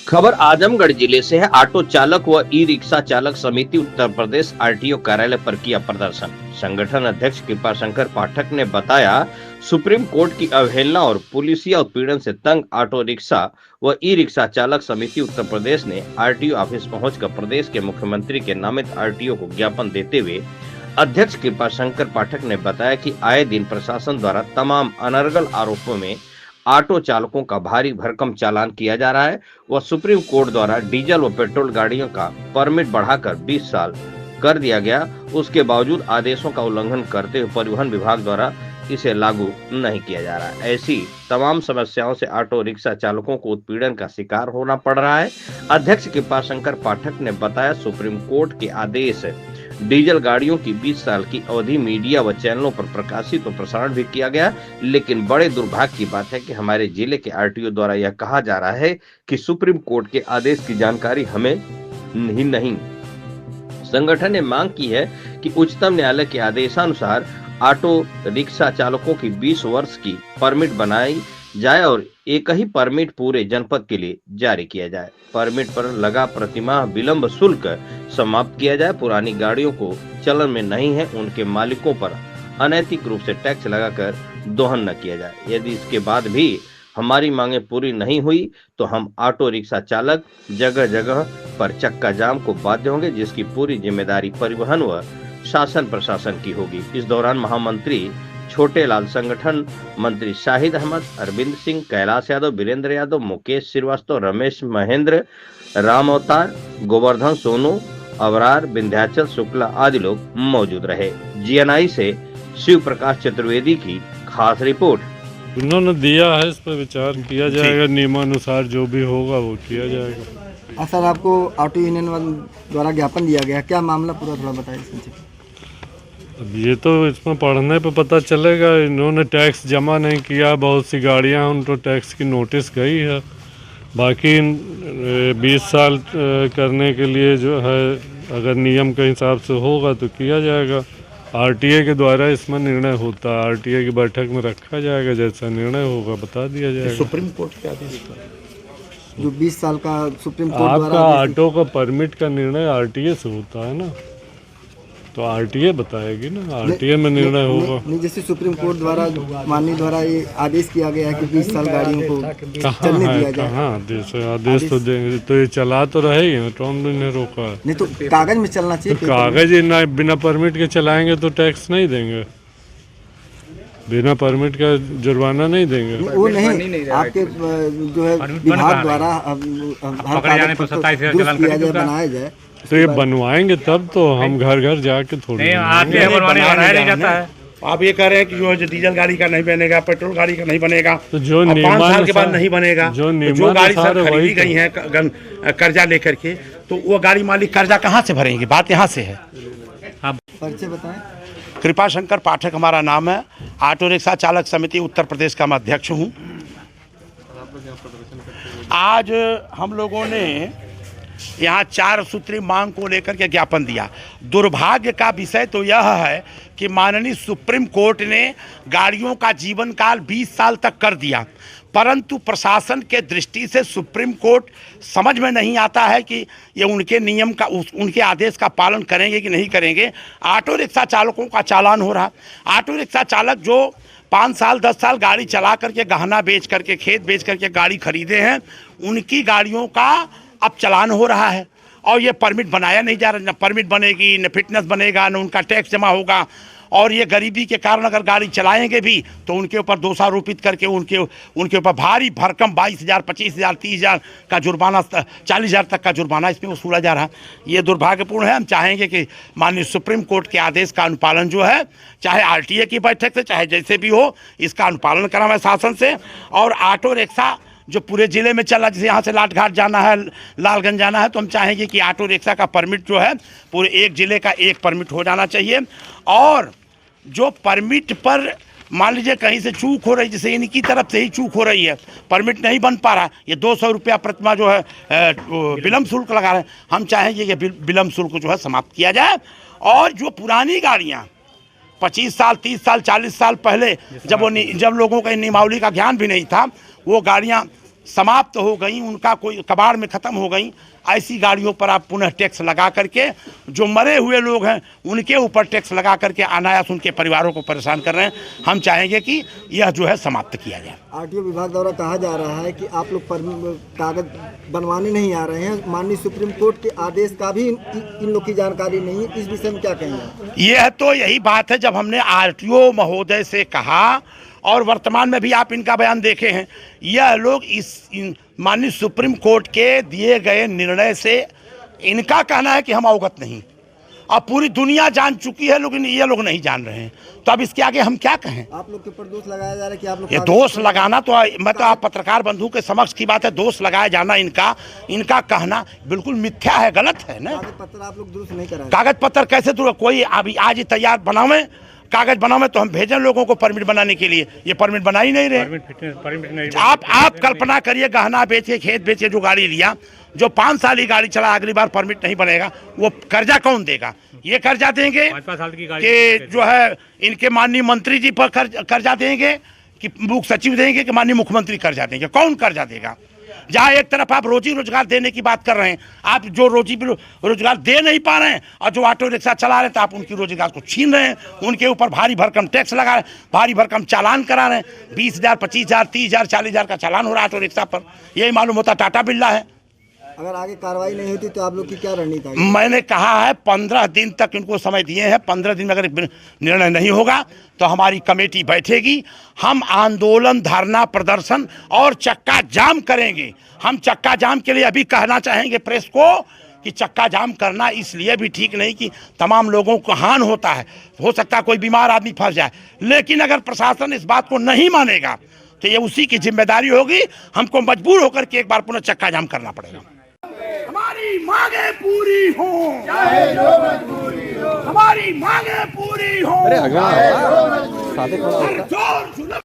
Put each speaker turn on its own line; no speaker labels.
खबर आजमगढ़ जिले से है। ऑटो चालक व ई रिक्शा चालक समिति उत्तर प्रदेश आरटीओ कार्यालय पर किया प्रदर्शन। संगठन अध्यक्ष कृपाशंकर पाठक ने बताया, सुप्रीम कोर्ट की अवहेलना और पुलिसिया उत्पीड़न से तंग ऑटो रिक्शा व ई रिक्शा चालक समिति उत्तर प्रदेश ने आरटीओ ऑफिस पहुंचकर प्रदेश के मुख्यमंत्री के नामित आरटीओ को ज्ञापन देते हुए अध्यक्ष कृपाशंकर पाठक ने बताया कि आए दिन प्रशासन द्वारा तमाम अनर्गल आरोपों में ऑटो चालकों का भारी भरकम चालान किया जा रहा है। वह सुप्रीम कोर्ट द्वारा डीजल व पेट्रोल गाड़ियों का परमिट बढ़ाकर 20 साल कर दिया गया, उसके बावजूद आदेशों का उल्लंघन करते हुए परिवहन विभाग द्वारा इसे लागू नहीं किया जा रहा है। ऐसी तमाम समस्याओं से ऑटो रिक्शा चालकों को उत्पीड़न का शिकार होना पड़ रहा है। अध्यक्ष कृपाशंकर पाठक ने बताया, सुप्रीम कोर्ट के आदेश डीजल गाड़ियों की 20 साल की अवधि मीडिया व चैनलों पर प्रकाशित और प्रसारण भी किया गया, लेकिन बड़े दुर्भाग्य की बात है कि हमारे जिले के आरटीओ द्वारा यह कहा जा रहा है कि सुप्रीम कोर्ट के आदेश की जानकारी हमें नहीं। संगठन ने मांग की है कि उच्चतम न्यायालय के आदेशानुसार ऑटो रिक्शा चालकों की 20 वर्ष की परमिट बनाई जाए और एक ही परमिट पूरे जनपद के लिए जारी किया जाए। परमिट पर लगा प्रतिमाह विलंब शुल्क समाप्त किया जाए। पुरानी गाड़ियों को चलन में नहीं है, उनके मालिकों पर अनैतिक रूप से टैक्स लगाकर दोहन न किया जाए। यदि इसके बाद भी हमारी मांगे पूरी नहीं हुई तो हम ऑटो रिक्शा चालक जगह जगह पर चक्का जाम को बाध्य होंगे, जिसकी पूरी जिम्मेदारी परिवहन व शासन प्रशासन की होगी। इस दौरान महामंत्री छोटे लाल, संगठन मंत्री शाहिद अहमद, अरविंद सिंह, कैलाश यादव, वीरेंद्र यादव, मुकेश श्रीवास्तव, रमेश महेंद्र, राम अवतार, गोवर्धन सोनू, अवरार, विंध्याचल शुक्ला आदि लोग मौजूद रहे। जीएनआई से शिव प्रकाश चतुर्वेदी की खास रिपोर्ट।
उन्होंने दिया है, इस पर विचार किया जाएगा, नियमानुसार जो भी होगा वो किया जाएगा।
सर, आपको ऑटो यूनियन द्वारा ज्ञापन दिया गया, क्या मामला पूरा थोड़ा बताइए।
अब ये तो इसमें पढ़ने पे पता चलेगा। इन्होंने टैक्स जमा नहीं किया, बहुत सी गाड़ियां उनको टैक्स की नोटिस गई है। बाकी 20 साल करने के लिए जो है, अगर नियम के हिसाब से होगा तो किया जाएगा। आरटीए के द्वारा इसमें निर्णय होता है, आरटीए की बैठक में रखा जाएगा, जैसा निर्णय होगा बता दिया जाएगा।
सुप्रीम कोर्ट के आदेश
जो 20 साल का सुप्रीम कोर्ट द्वारा
आपका ऑटो का परमिट का निर्णय आरटीए से होता है ना, तो आरटीए बताएगी ना, आरटीए में निर्णय होगा।
नहीं, जैसे सुप्रीम कोर्ट द्वारा माननीय द्वारा ये आदेश किया गया है कि 20 साल गाड़ियों को चलने दिया जाए।
कहाँ आदेश तो देंगे, तो ये चला तो रहेगी, तो हमने नहीं रोका है।
नहीं तो कागज में चलना चाहिए।
तो कागज ना बिना परमिट के चलाएंगे तो टैक्स नहीं देंगे, बिना परमिट का जुर्माना नहीं देंगे।
वो नहीं, आपके जो है विभाग द्वारा बनाया जाए
तो ये बनवाएंगे तब तो हम घर घर जाके थोड़ी
नहीं जाता है। आप ये कह रहे हैं कि जो डीजल गाड़ी का नहीं बनेगा, पेट्रोल गाड़ी का नहीं बनेगा,
तो जो
5 साल के बाद नहीं बनेगा,
जो
गाड़ी सर खरीदी गई है कर्जा लेकर के, तो वो गाड़ी मालिक कर्जा कहाँ से भरेंगे? बात यहाँ से है।
परिचय बताएं।
कृपाशंकर पाठक हमारा नाम है। ऑटो रिक्शा चालक समिति उत्तर प्रदेश का मैं अध्यक्ष हूँ। आज हम लोगों ने यहाँ 4 सूत्री मांग को लेकर के ज्ञापन दिया। दुर्भाग्य का विषय तो यह है कि माननीय सुप्रीम कोर्ट ने गाड़ियों का जीवन काल 20 साल तक कर दिया, परंतु प्रशासन के दृष्टि से सुप्रीम कोर्ट समझ में नहीं आता है कि ये उनके नियम का, उनके आदेश का पालन करेंगे कि नहीं करेंगे। ऑटो रिक्शा चालकों का चालान हो रहा। ऑटो रिक्शा चालक जो 5 साल 10 साल गाड़ी चला करके, गहना बेच करके, खेत बेच करके गाड़ी खरीदे हैं, उनकी गाड़ियों का अब चालान हो रहा है और ये परमिट बनाया नहीं जा रहा। न परमिट बनेगी, न फिटनेस बनेगा, न उनका टैक्स जमा होगा। और ये गरीबी के कारण अगर गाड़ी चलाएंगे भी तो उनके ऊपर दोषारोपित करके उनके ऊपर भारी भरकम 22,000, 25,000, 30,000 का जुर्माना, 40,000 तक का जुर्माना इसमें वसूला जा रहा है। ये दुर्भाग्यपूर्ण है। हम चाहेंगे कि माननीय सुप्रीम कोर्ट के आदेश का अनुपालन जो है, चाहे आरटीए की बैठक से, चाहे जैसे भी हो, इसका अनुपालन कराएं शासन से। और ऑटो रिक्शा जो पूरे ज़िले में चल रहा है, जैसे यहाँ से लाटघाट जाना है, लालगंज जाना है, तो हम चाहेंगे कि ऑटो रिक्शा का परमिट जो है पूरे एक ज़िले का एक परमिट हो जाना चाहिए। और जो परमिट पर मान लीजिए कहीं से चूक हो रही, जैसे इनकी तरफ से ही चूक हो रही है, परमिट नहीं बन पा रहा, ये 200 रुपया प्रतिमा जो है विलम्ब शुल्क लगा रहे हैं, हम चाहेंगे कि विलम्ब शुल्क जो है समाप्त किया जाए। और जो पुरानी गाड़ियाँ 25 साल, 30 साल, 40 साल पहले जब लोगों का नियमावली का ज्ञान भी नहीं था, वो गाड़ियाँ समाप्त हो गई, उनका कोई कबाड़ में ख़त्म हो गई, ऐसी गाड़ियों पर आप पुनः टैक्स लगा करके जो मरे हुए लोग हैं उनके ऊपर टैक्स लगा करके अनायास उनके परिवारों को परेशान कर रहे हैं। हम चाहेंगे कि यह जो है समाप्त किया जाए।
आरटीओ विभाग द्वारा कहा जा रहा है कि आप लोग कागज बनवाने नहीं आ रहे हैं, माननीय सुप्रीम कोर्ट के आदेश का भी इन लोग की जानकारी नहीं है, इस विषय में क्या कहेंगे?
यह तो यही बात है, जब हमने आरटीओ महोदय से कहा और वर्तमान में भी आप इनका बयान देखे हैं, यह लोग माननीय सुप्रीम कोर्ट के दिए गए निर्णय से इनका कहना है कि हम अवगत नहीं। अब पूरी दुनिया जान चुकी है, लेकिन ये लोग नहीं जान रहे हैं, तो अब इसके आगे हम क्या कहें?
आप लोग के ऊपर दोष लगाया जा रहा है कि आप लोग
ये दोष लगाना तो मैं तो आप पत्रकार बंधु के समक्ष की बात है, दोष लगाया जाना इनका कहना बिल्कुल मिथ्या है, गलत है ना।
कागज पत्र आप लोग दुरुस्त नहीं कराए? कागज
पत्र कैसे दुरुस्त? कोई अभी आज ही तैयार बनावे कागज बनावे तो हम भेजें लोगों को परमिट बनाने के लिए, ये परमिट बना ही नहीं रहे। परमिट नहीं। आप कल्पना करिए, गहना बेचे, खेत बेचे, जो गाड़ी लिया, जो 5 साल की गाड़ी चला, अगली बार परमिट नहीं बनेगा, वो कर्जा कौन देगा? ये कर्जा देंगे 5 साल की गाड़ी कि जो है इनके माननीय मंत्री जी पर कर्जा देंगे, कि मुख्य सचिव देंगे, कि माननीय मुख्यमंत्री कर्जा देंगे? कौन कर्जा देगा? जहाँ एक तरफ आप रोजी रोजगार देने की बात कर रहे हैं, आप जो रोजी रोजगार दे नहीं पा रहे हैं, और जो ऑटो रिक्शा चला रहे हैं तो आप उनकी रोजगार को छीन रहे हैं, उनके ऊपर भारी भरकम टैक्स लगा रहे हैं, भारी भरकम चालान करा रहे हैं। 20,000, 25,000, 30,000, 40,000 का चालान हो रहा है ऑटो रिक्शा पर। यही मालूम होता टाटा बिरला है।
अगर आगे कार्रवाई नहीं होती तो आप लोग की क्या रणनीति है?
मैंने कहा है 15 दिन तक इनको समय दिए हैं, 15 दिन में अगर निर्णय नहीं होगा तो हमारी कमेटी बैठेगी, हम आंदोलन, धरना प्रदर्शन और चक्का जाम करेंगे। हम चक्का जाम के लिए अभी कहना चाहेंगे प्रेस को कि चक्का जाम करना इसलिए भी ठीक नहीं कि तमाम लोगों को हान होता है, हो सकता है कोई बीमार आदमी फंस जाए, लेकिन अगर प्रशासन इस बात को नहीं मानेगा तो ये उसी की जिम्मेदारी होगी। हमको मजबूर होकर के एक बार पुनः चक्का जाम करना पड़ेगा। हमारी मांगे पूरी हो, चाहे जो मजबूरी हो, हमारी मांगे पूरी हो, चाहे जो मजबूरी हो,